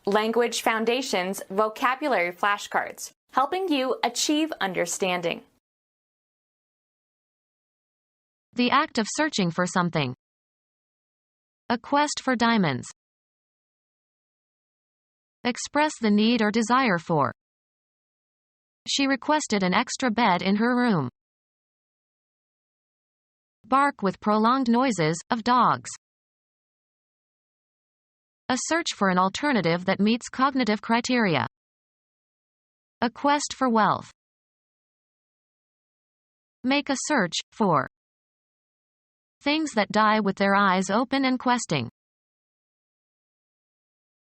Language Foundations Vocabulary Flashcards, helping you achieve understanding. The act of searching for something. A quest for diamonds. Express the need or desire for. She requested an extra bed in her room. Bark with prolonged noises, of dogs. A search for an alternative that meets cognitive criteria. A quest for wealth. Make a search, for. Things that die with their eyes open and questing.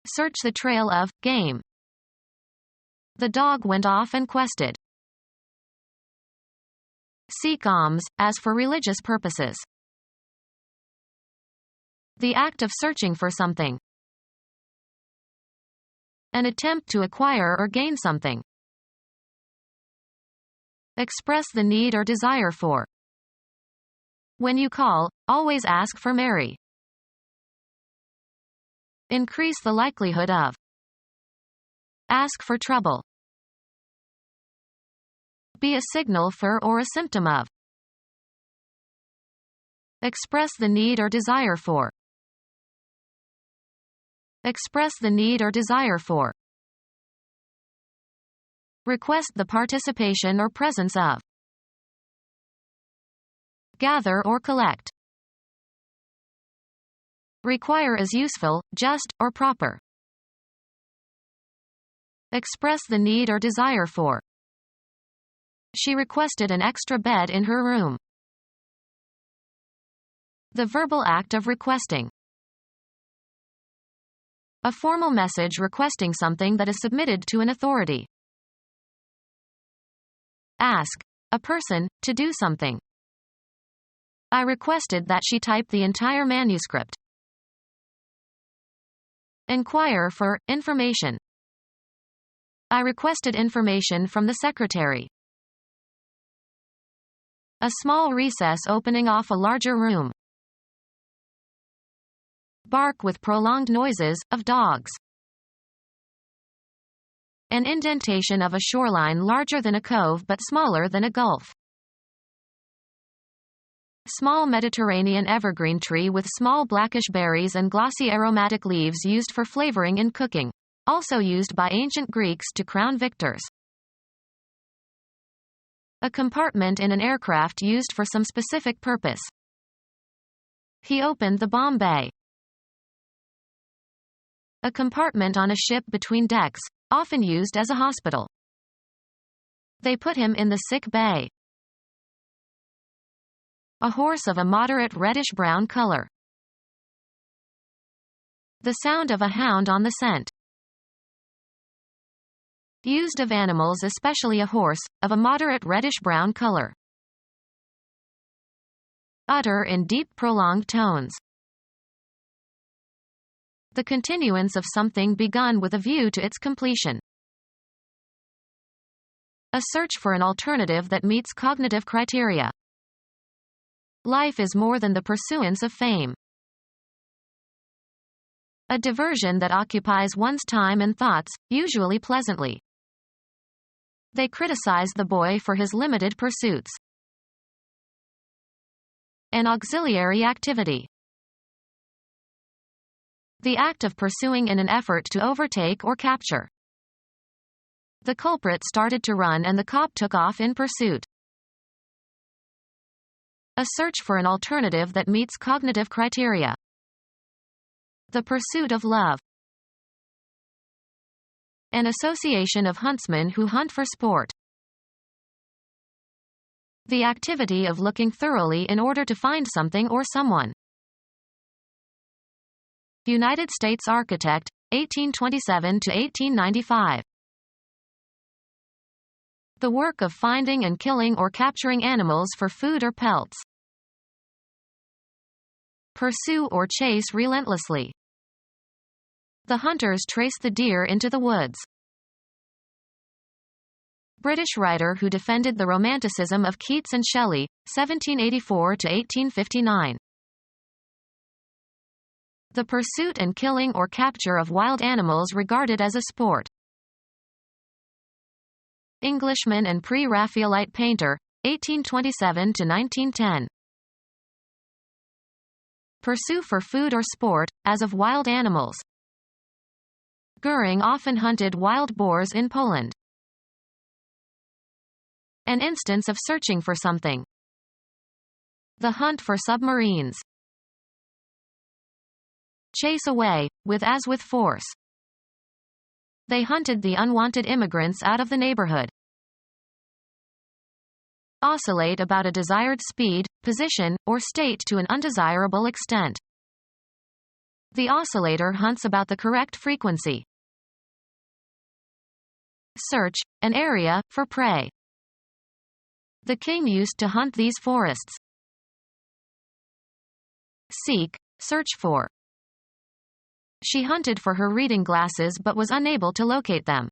Search the trail of, game. The dog went off and quested. Seek alms, as for religious purposes. The act of searching for something. An attempt to acquire or gain something. Express the need or desire for. When you call, always ask for Mary. Increase the likelihood of. Ask for trouble. Be a signal for or a symptom of. Express the need or desire for. Express the need or desire for. Request the participation or presence of. Gather or collect. Require as useful, just, or proper. Express the need or desire for. She requested an extra bed in her room. The verbal act of requesting. A formal message requesting something that is submitted to an authority. Ask. A person, to do something. I requested that she type the entire manuscript. Inquire for information. I requested information from the secretary. A small recess opening off a larger room. Bark with prolonged noises, of dogs. An indentation of a shoreline larger than a cove but smaller than a gulf. Small Mediterranean evergreen tree with small blackish berries and glossy aromatic leaves used for flavoring in cooking. Also used by ancient Greeks to crown victors. A compartment in an aircraft used for some specific purpose. He opened the bomb bay. A compartment on a ship between decks, often used as a hospital. They put him in the sick bay. A horse of a moderate reddish-brown color. The sound of a hound on the scent. Used of animals, especially a horse, of a moderate reddish-brown color. Utter in deep prolonged tones. The continuance of something begun with a view to its completion. A search for an alternative that meets cognitive criteria. Life is more than the pursuance of fame. A diversion that occupies one's time and thoughts, usually pleasantly. They criticize the boy for his limited pursuits. An auxiliary activity. The act of pursuing in an effort to overtake or capture. The culprit started to run and the cop took off in pursuit. A search for an alternative that meets cognitive criteria. The pursuit of love. An association of huntsmen who hunt for sport. The activity of looking thoroughly in order to find something or someone. United States architect, 1827 to 1895. The work of finding and killing or capturing animals for food or pelts. Pursue or chase relentlessly. The hunters traced the deer into the woods. British writer who defended the Romanticism of Keats and Shelley, 1784 to 1859. The pursuit and killing or capture of wild animals regarded as a sport. Englishman and pre-Raphaelite painter, 1827 to 1910. Pursue for food or sport, as of wild animals. Goering often hunted wild boars in Poland. An instance of searching for something. The hunt for submarines. Chase away, as with force. They hunted the unwanted immigrants out of the neighborhood. Oscillate about a desired speed, position, or state to an undesirable extent. The oscillator hunts about the correct frequency. Search, an area, for prey. The king used to hunt these forests. Seek, search for. She hunted for her reading glasses but was unable to locate them.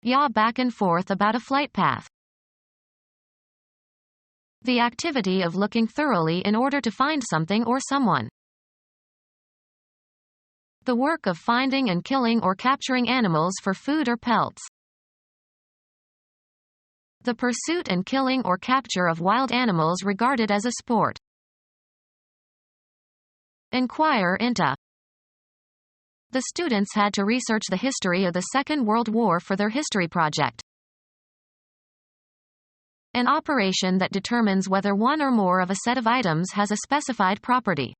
Yaw back and forth about a flight path. The activity of looking thoroughly in order to find something or someone. The work of finding and killing or capturing animals for food or pelts. The pursuit and killing or capture of wild animals regarded as a sport. Inquire into. The students had to research the history of the Second World War for their history project. An operation that determines whether one or more of a set of items has a specified property.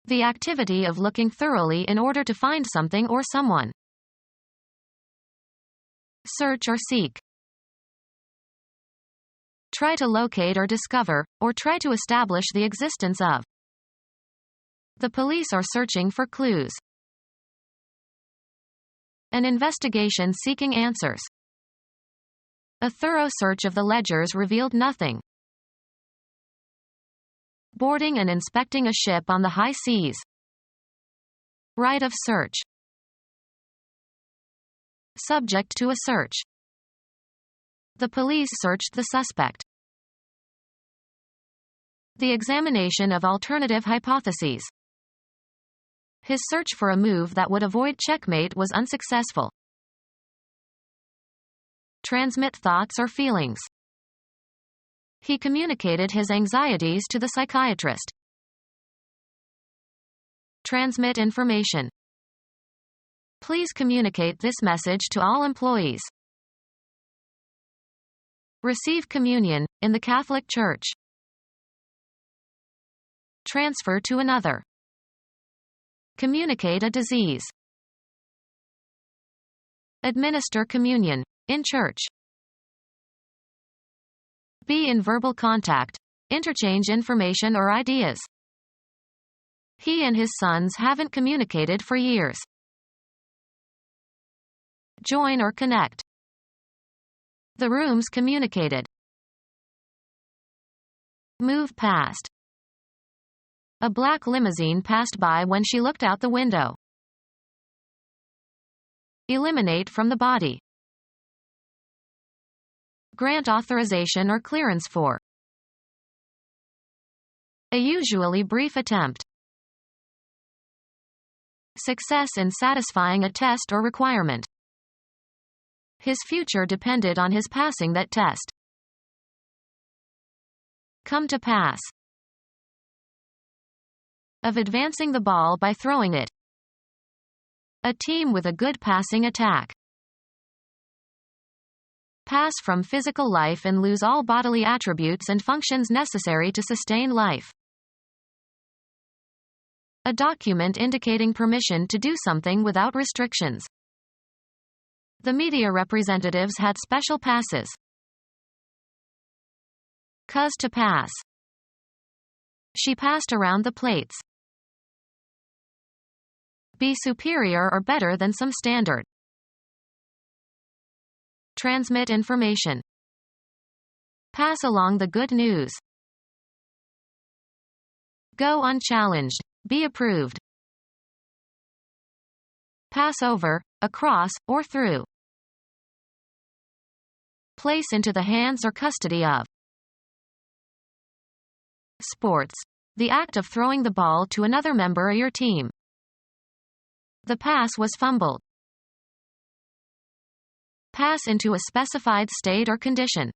The activity of looking thoroughly in order to find something or someone. Search or seek. Try to locate or discover, or try to establish the existence of. The police are searching for clues. An investigation seeking answers. A thorough search of the ledgers revealed nothing. Boarding and inspecting a ship on the high seas. Right of search. Subject to a search. The police searched the suspect. The examination of alternative hypotheses. His search for a move that would avoid checkmate was unsuccessful. Transmit thoughts or feelings. He communicated his anxieties to the psychiatrist. Transmit information. Please communicate this message to all employees. Receive communion, in the Catholic Church. Transfer to another. Communicate a disease. Administer communion, in church. Be in verbal contact. Interchange information or ideas. He and his sons haven't communicated for years. Join or connect. The rooms communicated. Move past. A black limousine passed by when she looked out the window. Eliminate from the body. Grant authorization or clearance for. A usually brief attempt. Success in satisfying a test or requirement. His future depended on his passing that test. Come to pass. Of advancing the ball by throwing it. A team with a good passing attack. Pass from physical life and lose all bodily attributes and functions necessary to sustain life. A document indicating permission to do something without restrictions. The media representatives had special passes. Cause to pass. She passed around the plates. Be superior or better than some standard. Transmit information. Pass along the good news. Go unchallenged. Be approved. Pass over, across, or through. Place into the hands or custody of. Sports. The act of throwing the ball to another member of your team. The pass was fumbled. Pass into a specified state or condition.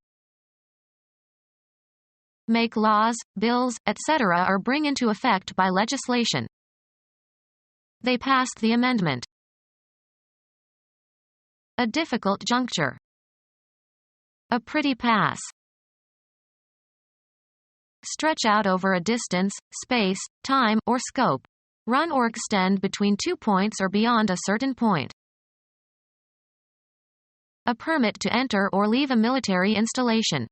Make laws, bills, etc. or bring into effect by legislation. They passed the amendment. A difficult juncture. A pretty pass. Stretch out over a distance, space, time, or scope. Run or extend between 2 points or beyond a certain point. A permit to enter or leave a military installation.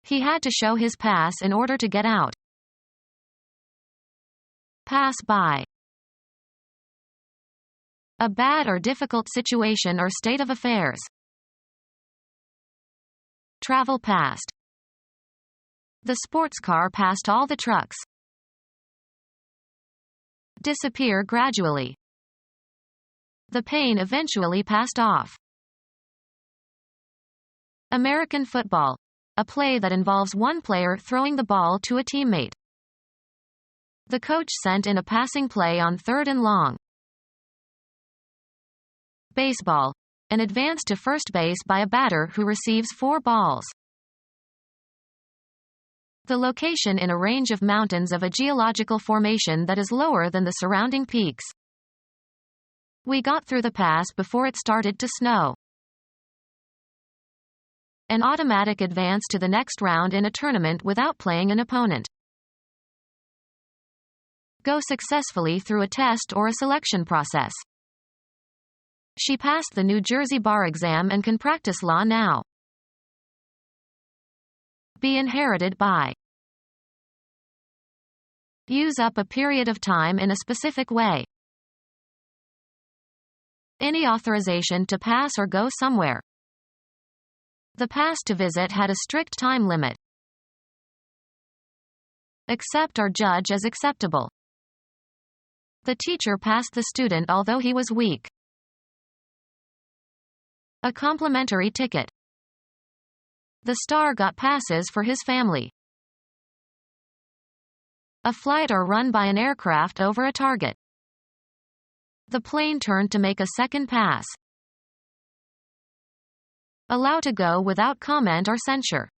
He had to show his pass in order to get out. Pass by. A bad or difficult situation or state of affairs. Travel past. The sports car passed all the trucks. Disappear gradually. The pain eventually passed off. American football. A play that involves one player throwing the ball to a teammate. The coach sent in a passing play on 3rd and long. Baseball. An advance to first base by a batter who receives 4 balls. The location in a range of mountains of a geological formation that is lower than the surrounding peaks. We got through the pass before it started to snow. An automatic advance to the next round in a tournament without playing an opponent. Go successfully through a test or a selection process. She passed the New Jersey bar exam and can practice law now. Be inherited by. Use up a period of time in a specific way. Any authorization to pass or go somewhere. The pass to visit had a strict time limit. Accept or judge as acceptable. The teacher passed the student although he was weak. A complimentary ticket. The star got passes for his family. A flight or run by an aircraft over a target. The plane turned to make a second pass. Allow to go without comment or censure.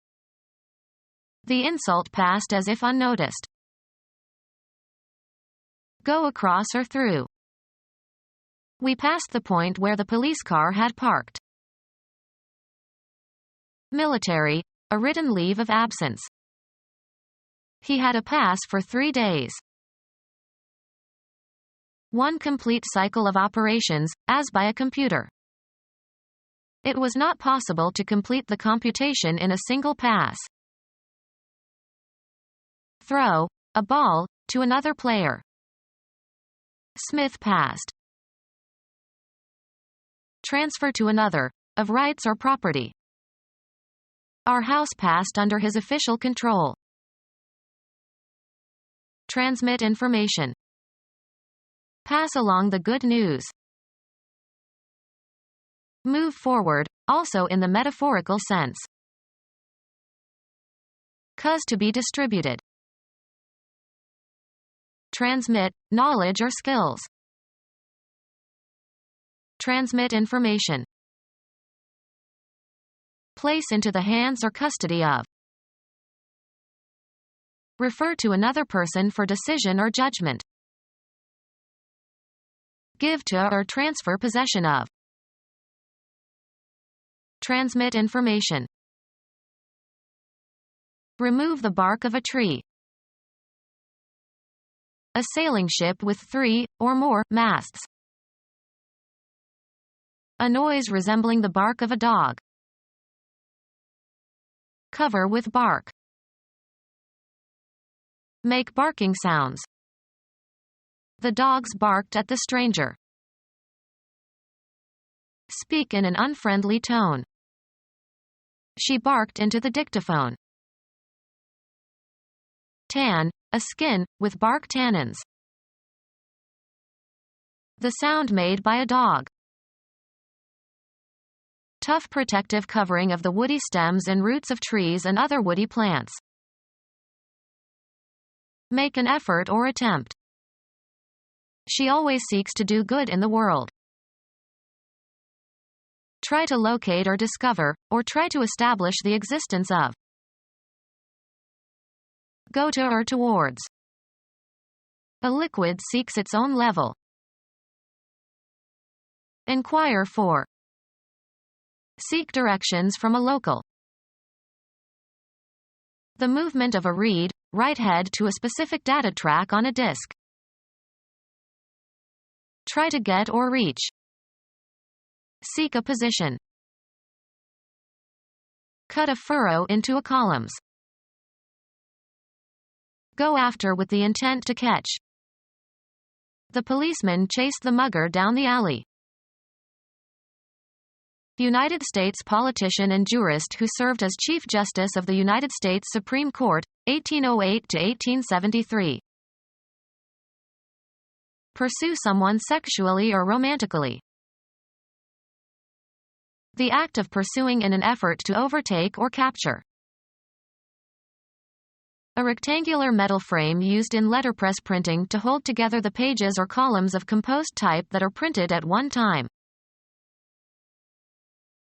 The insult passed as if unnoticed. Go across or through. We passed the point where the police car had parked. Military. A written leave of absence. He had a pass for 3 days. One complete cycle of operations, as by a computer. It was not possible to complete the computation in a single pass. Throw. A ball, to another player. Smith passed. Transfer to another, of rights or property. Our house passed under his official control. Transmit information. Pass along the good news. Move forward, also in the metaphorical sense. Cause to be distributed. Transmit, knowledge or skills. Transmit information. Place into the hands or custody of. Refer to another person for decision or judgment. Give to or transfer possession of. Transmit information. Remove the bark of a tree. A sailing ship with 3, or more, masts. A noise resembling the bark of a dog. Cover with bark. Make barking sounds. The dogs barked at the stranger. Speak in an unfriendly tone. She barked into the dictaphone. Tan, a skin, with bark tannins. The sound made by a dog. Tough protective covering of the woody stems and roots of trees and other woody plants. Make an effort or attempt. She always seeks to do good in the world. Try to locate or discover, or try to establish the existence of. Go to or towards. A liquid seeks its own level. Inquire for. Seek directions from a local. The movement of a read, write head to a specific data track on a disk. Try to get or reach. Seek a position. Cut a furrow into a columns. Go after with the intent to catch. The policeman chased the mugger down the alley. United States politician and jurist who served as Chief Justice of the United States Supreme Court, 1808 to 1873. Pursue someone sexually or romantically. The act of pursuing in an effort to overtake or capture. A rectangular metal frame used in letterpress printing to hold together the pages or columns of composed type that are printed at one time.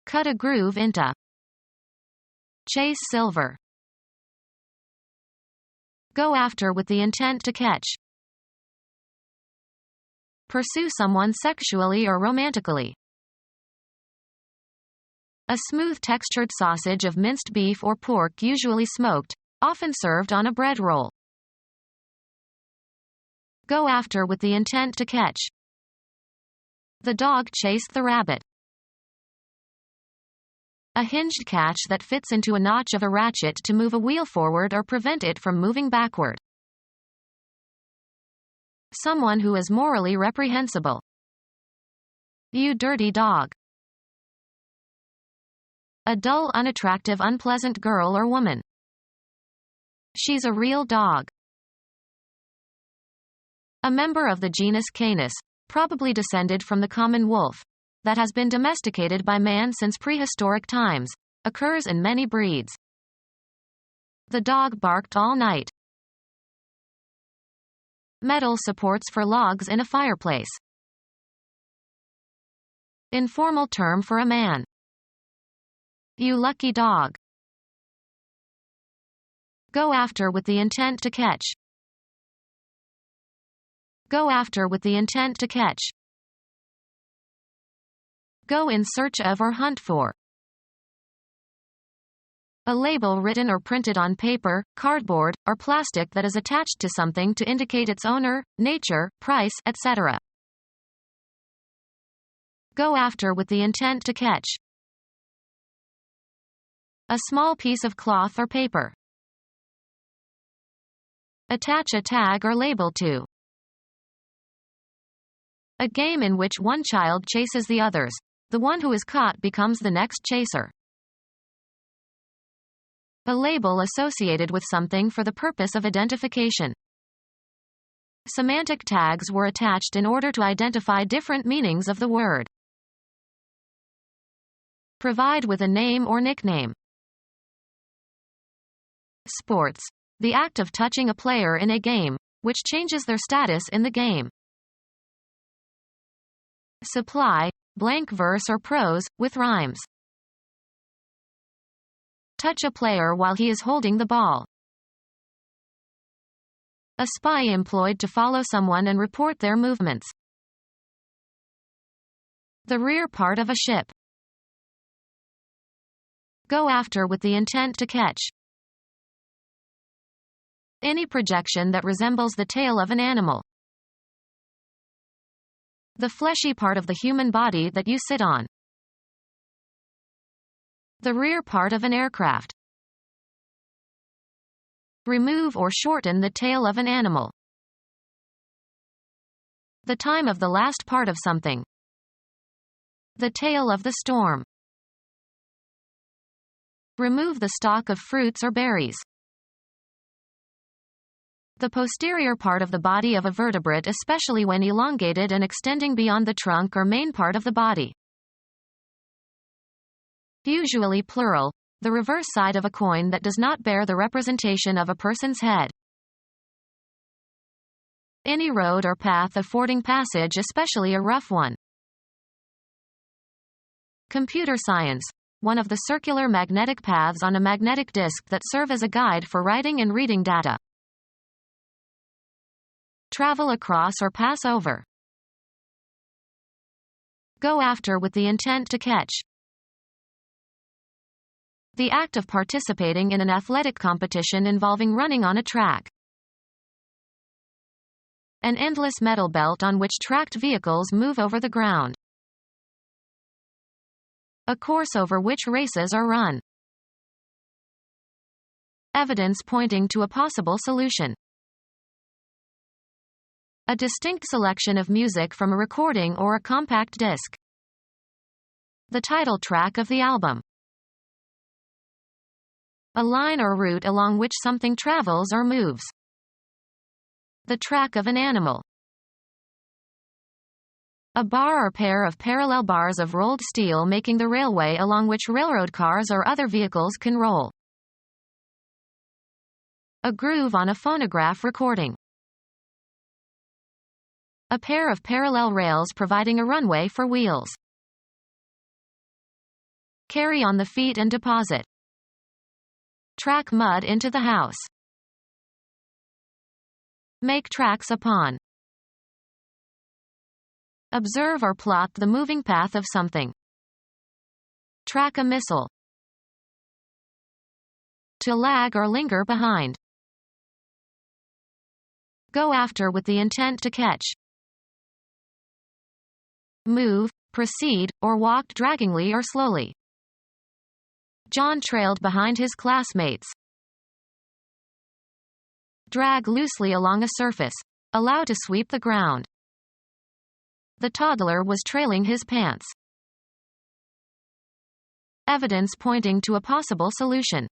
Cut a groove into. Chase silver. Go after with the intent to catch. Pursue someone sexually or romantically. A smooth textured sausage of minced beef or pork, usually smoked, often served on a bread roll. Go after with the intent to catch. The dog chased the rabbit. A hinged catch that fits into a notch of a ratchet to move a wheel forward or prevent it from moving backward. Someone who is morally reprehensible. You dirty dog. A dull, unattractive, unpleasant girl or woman. She's a real dog. A member of the genus Canis, probably descended from the common wolf, that has been domesticated by man since prehistoric times, occurs in many breeds. The dog barked all night. Metal supports for logs in a fireplace. Informal term for a man. You lucky dog. Go after with the intent to catch. Go after with the intent to catch. Go in search of or hunt for. A label written or printed on paper, cardboard, or plastic that is attached to something to indicate its owner, nature, price, etc. Go after with the intent to catch. A small piece of cloth or paper. Attach a tag or label to. A game in which one child chases the others. The one who is caught becomes the next chaser. A label associated with something for the purpose of identification. Semantic tags were attached in order to identify different meanings of the word. Provide with a name or nickname. Sports. The act of touching a player in a game, which changes their status in the game. Supply, blank verse or prose, with rhymes. Touch a player while he is holding the ball. A spy employed to follow someone and report their movements. The rear part of a ship. Go after with the intent to catch. Any projection that resembles the tail of an animal. The fleshy part of the human body that you sit on. The rear part of an aircraft. Remove or shorten the tail of an animal. The time of the last part of something. The tail of the storm. Remove the stalk of fruits or berries. The posterior part of the body of a vertebrate, especially when elongated and extending beyond the trunk or main part of the body. Usually plural, the reverse side of a coin that does not bear the representation of a person's head. Any road or path affording passage, especially a rough one. Computer science. One of the circular magnetic paths on a magnetic disk that serve as a guide for writing and reading data. Travel across or pass over. Go after with the intent to catch. The act of participating in an athletic competition involving running on a track. An endless metal belt on which tracked vehicles move over the ground. A course over which races are run. Evidence pointing to a possible solution. A distinct selection of music from a recording or a compact disc. The title track of the album. A line or route along which something travels or moves. The track of an animal. A bar or pair of parallel bars of rolled steel making the railway along which railroad cars or other vehicles can roll. A groove on a phonograph recording. A pair of parallel rails providing a runway for wheels. Carry on the feet and deposit. Track mud into the house. Make tracks upon. Observe or plot the moving path of something. Track a missile. To lag or linger behind. Go after with the intent to catch. Move, proceed, or walked draggingly or slowly. John trailed behind his classmates. Drag loosely along a surface. Allow to sweep the ground. The toddler was trailing his pants. Evidence pointing to a possible solution.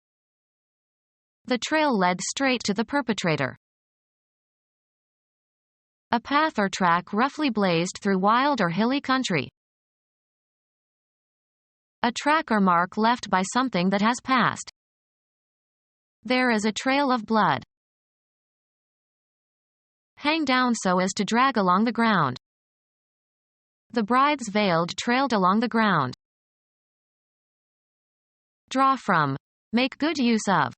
The trail led straight to the perpetrator. A path or track roughly blazed through wild or hilly country. A track or mark left by something that has passed. There is a trail of blood. Hang down so as to drag along the ground. The bride's veiled trailed along the ground. Draw from. Make good use of.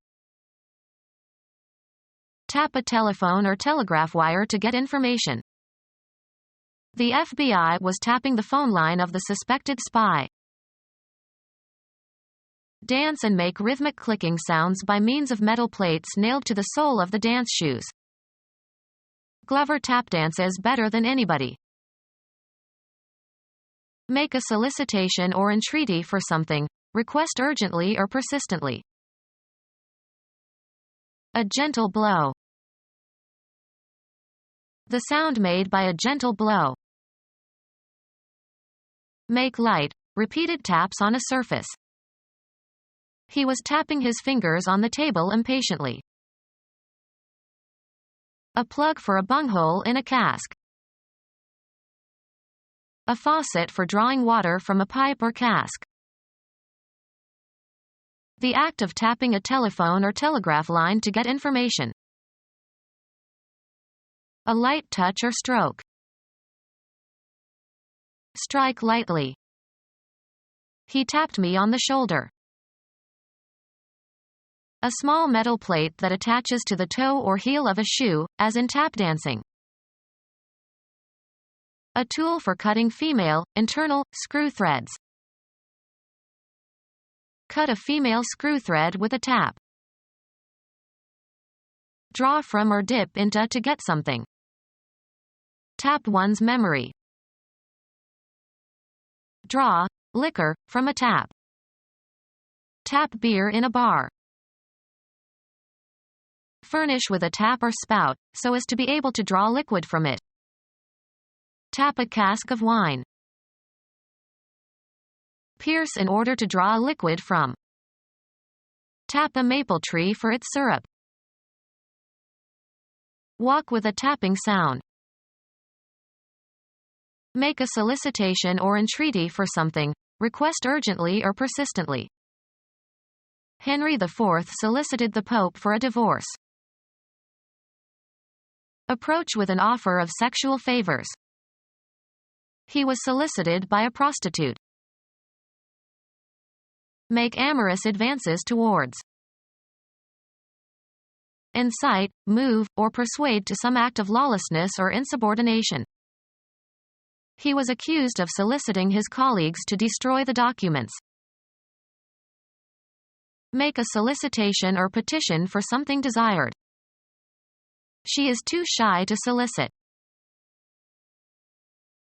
Tap a telephone or telegraph wire to get information. The FBI was tapping the phone line of the suspected spy. Dance and make rhythmic clicking sounds by means of metal plates nailed to the sole of the dance shoes. Glover tap dances better than anybody. Make a solicitation or entreaty for something. Request urgently or persistently. A gentle blow. The sound made by a gentle blow. Make light, repeated taps on a surface. He was tapping his fingers on the table impatiently. A plug for a bunghole in a cask. A faucet for drawing water from a pipe or cask. The act of tapping a telephone or telegraph line to get information. A light touch or stroke. Strike lightly. He tapped me on the shoulder. A small metal plate that attaches to the toe or heel of a shoe, as in tap dancing. A tool for cutting female, internal, screw threads. Cut a female screw thread with a tap. Draw from or dip into to get something. Tap one's memory. Draw, liquor, from a tap. Tap beer in a bar. Furnish with a tap or spout, so as to be able to draw liquid from it. Tap a cask of wine. Pierce in order to draw a liquid from. Tap a maple tree for its syrup. Walk with a tapping sound. Make a solicitation or entreaty for something. Request urgently or persistently. Henry IV solicited the Pope for a divorce. Approach with an offer of sexual favors. He was solicited by a prostitute. Make amorous advances towards. Incite, move, or persuade to some act of lawlessness or insubordination. He was accused of soliciting his colleagues to destroy the documents. Make a solicitation or petition for something desired. She is too shy to solicit.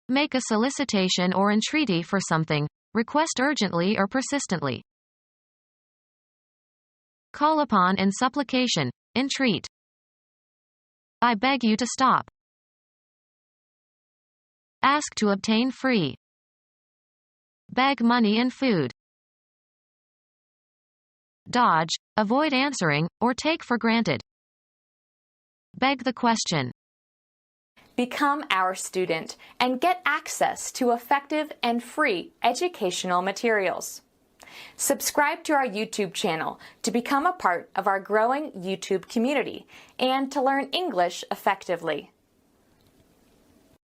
Make a solicitation or entreaty for something. Request urgently or persistently. Call upon in supplication. Entreat. I beg you to stop. Ask to obtain free. Beg money and food. Dodge, avoid answering, or take for granted. Beg the question. Become our student and get access to effective and free educational materials. Subscribe to our YouTube channel to become a part of our growing YouTube community and to learn English effectively.